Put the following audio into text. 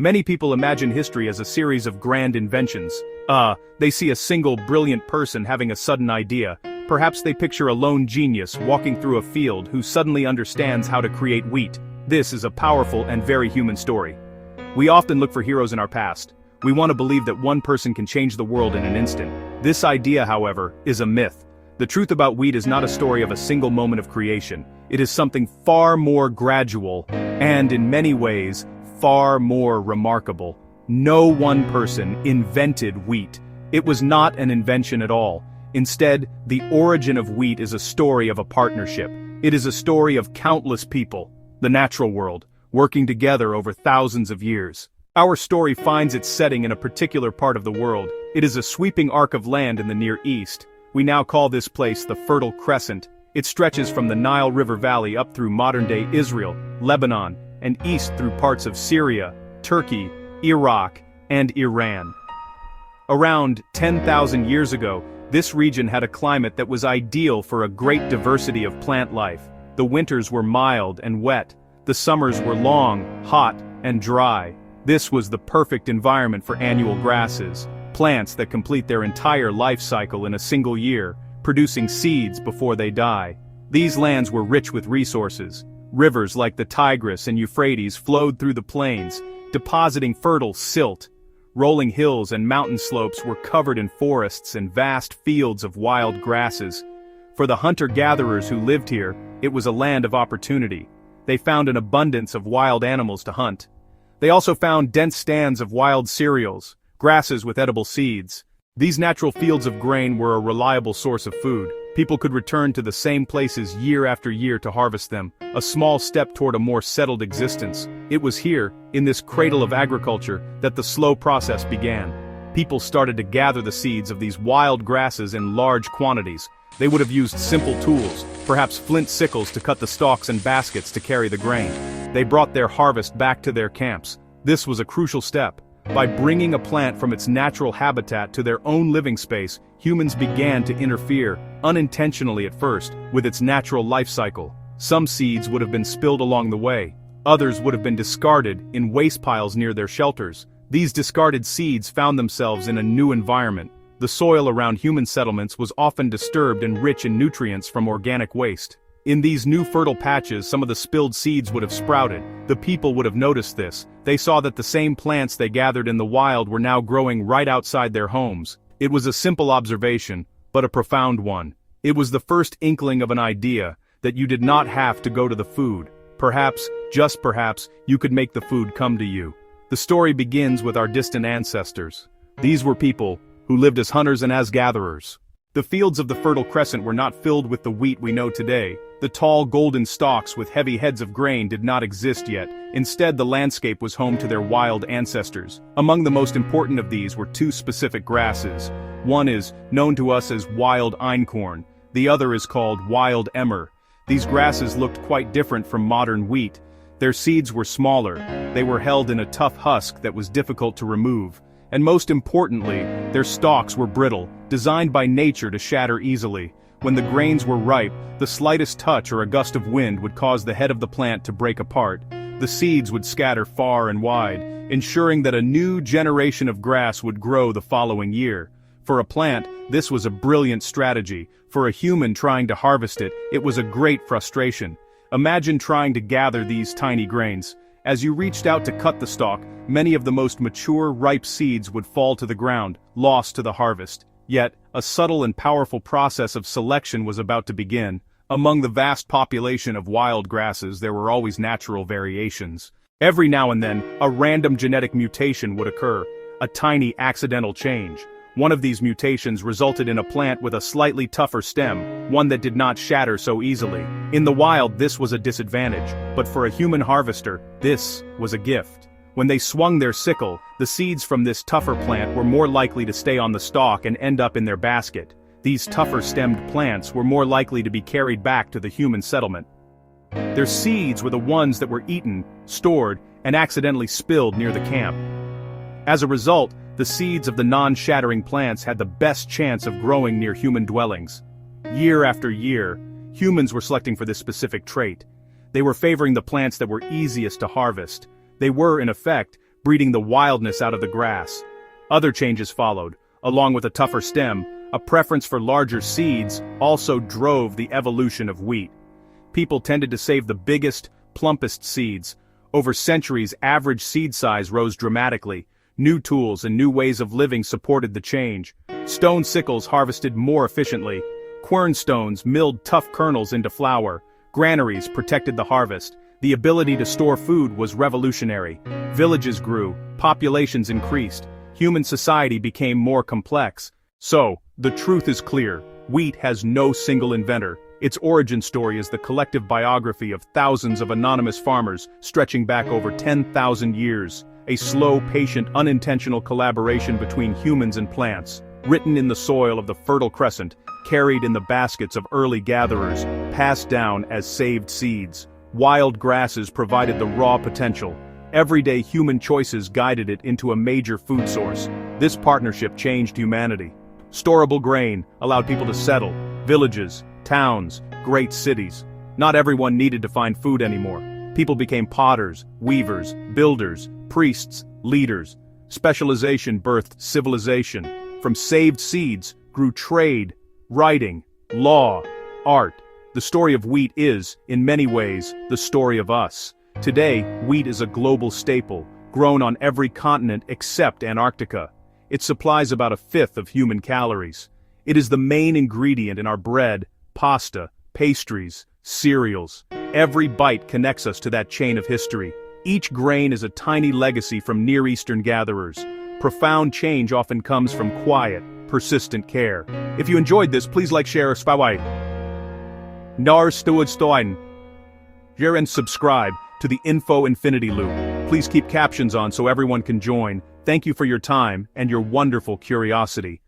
Many people imagine history as a series of grand inventions. They see a single brilliant person having a sudden idea. Perhaps they picture a lone genius walking through a field who suddenly understands how to create wheat. This is a powerful and very human story. We often look for heroes in our past. We want to believe that one person can change the world in an instant. This idea, however, is a myth. The truth about wheat is not a story of a single moment of creation. It is something far more gradual, and in many ways, far more remarkable. No one person invented wheat. It was not an invention at all. Instead, the origin of wheat is a story of a partnership. It is a story of countless people, the natural world, working together over thousands of years. Our story finds its setting in a particular part of the world. It is a sweeping arc of land in the Near East. We now call this place the Fertile Crescent. It stretches from the Nile River Valley up through modern-day Israel, Lebanon, and east through parts of Syria, Turkey, Iraq, and Iran. Around 10,000 years ago, this region had a climate that was ideal for a great diversity of plant life. The winters were mild and wet. The summers were long, hot, and dry. This was the perfect environment for annual grasses, plants that complete their entire life cycle in a single year, producing seeds before they die. These lands were rich with resources. Rivers like the Tigris and Euphrates flowed through the plains, depositing fertile silt. Rolling hills and mountain slopes were covered in forests and vast fields of wild grasses. For the hunter-gatherers who lived here, it was a land of opportunity. They found an abundance of wild animals to hunt. They also found dense stands of wild cereals, grasses with edible seeds. These natural fields of grain were a reliable source of food. People could return to the same places year after year to harvest them, a small step toward a more settled existence. It was here, in this cradle of agriculture, that the slow process began. People started to gather the seeds of these wild grasses in large quantities. They would have used simple tools, perhaps flint sickles to cut the stalks and baskets to carry the grain. They brought their harvest back to their camps. This was a crucial step. By bringing a plant from its natural habitat to their own living space, humans began to interfere, unintentionally at first, with its natural life cycle. Some seeds would have been spilled along the way. Others would have been discarded in waste piles near their shelters. These discarded seeds found themselves in a new environment. The soil around human settlements was often disturbed and rich in nutrients from organic waste. In these new fertile patches, some of the spilled seeds would have sprouted. The people would have noticed this. They saw that the same plants they gathered in the wild were now growing right outside their homes. It was a simple observation, but a profound one. It was the first inkling of an idea, that you did not have to go to the food. Perhaps, just perhaps, you could make the food come to you. The story begins with our distant ancestors. These were people who lived as hunters and as gatherers. The fields of the Fertile Crescent were not filled with the wheat we know today. The tall golden stalks with heavy heads of grain did not exist yet. Instead, the landscape was home to their wild ancestors. Among the most important of these were two specific grasses. One is known to us as wild einkorn. The other is called wild emmer. These grasses looked quite different from modern wheat. Their seeds were smaller. They were held in a tough husk that was difficult to remove. And most importantly, their stalks were brittle, designed by nature to shatter easily. When the grains were ripe, the slightest touch or a gust of wind would cause the head of the plant to break apart. The seeds would scatter far and wide, ensuring that a new generation of grass would grow the following year. For a plant, this was a brilliant strategy. For a human trying to harvest it, it was a great frustration. Imagine trying to gather these tiny grains. As you reached out to cut the stalk, many of the most mature, ripe seeds would fall to the ground, lost to the harvest. Yet, a subtle and powerful process of selection was about to begin. Among the vast population of wild grasses, there were always natural variations. Every now and then, a random genetic mutation would occur, a tiny accidental change. One of these mutations resulted in a plant with a slightly tougher stem, one that did not shatter so easily. In the wild, this was a disadvantage, but for a human harvester, this was a gift. When they swung their sickle, the seeds from this tougher plant were more likely to stay on the stalk and end up in their basket. These tougher-stemmed plants were more likely to be carried back to the human settlement. Their seeds were the ones that were eaten, stored, and accidentally spilled near the camp. As a result, the seeds of the non-shattering plants had the best chance of growing near human dwellings. Year after year, humans were selecting for this specific trait. They were favoring the plants that were easiest to harvest. They were, in effect, breeding the wildness out of the grass. Other changes followed. Along with a tougher stem, a preference for larger seeds also drove the evolution of wheat. People tended to save the biggest, plumpest seeds. Over centuries, average seed size rose dramatically. New tools and new ways of living supported the change. Stone sickles harvested more efficiently. Quern stones milled tough kernels into flour. Granaries protected the harvest. The ability to store food was revolutionary. Villages grew, populations increased. Human society became more complex. So, the truth is clear. Wheat has no single inventor. Its origin story is the collective biography of thousands of anonymous farmers stretching back over 10,000 years. A slow, patient, unintentional collaboration between humans and plants, written in the soil of the Fertile Crescent, carried in the baskets of early gatherers, passed down as saved seeds. Wild grasses provided the raw potential. Everyday human choices guided it into a major food source. This partnership changed humanity. Storable grain allowed people to settle, villages, towns, great cities. Not everyone needed to find food anymore. People became potters, weavers, builders, priests, leaders. Specialization birthed civilization. From saved seeds grew trade, writing, law, art. The story of wheat is, in many ways, the story of us. Today, wheat is a global staple, grown on every continent except Antarctica. It supplies about a fifth of human calories. It is the main ingredient in our bread, pasta, pastries, cereals. Every bite connects us to that chain of history. Each grain is a tiny legacy from Near Eastern gatherers. Profound change often comes from quiet, persistent care. If you enjoyed this, please like, share, share and subscribe to the Info Infinity Loop. Please keep captions on so everyone can join. Thank you for your time and your wonderful curiosity.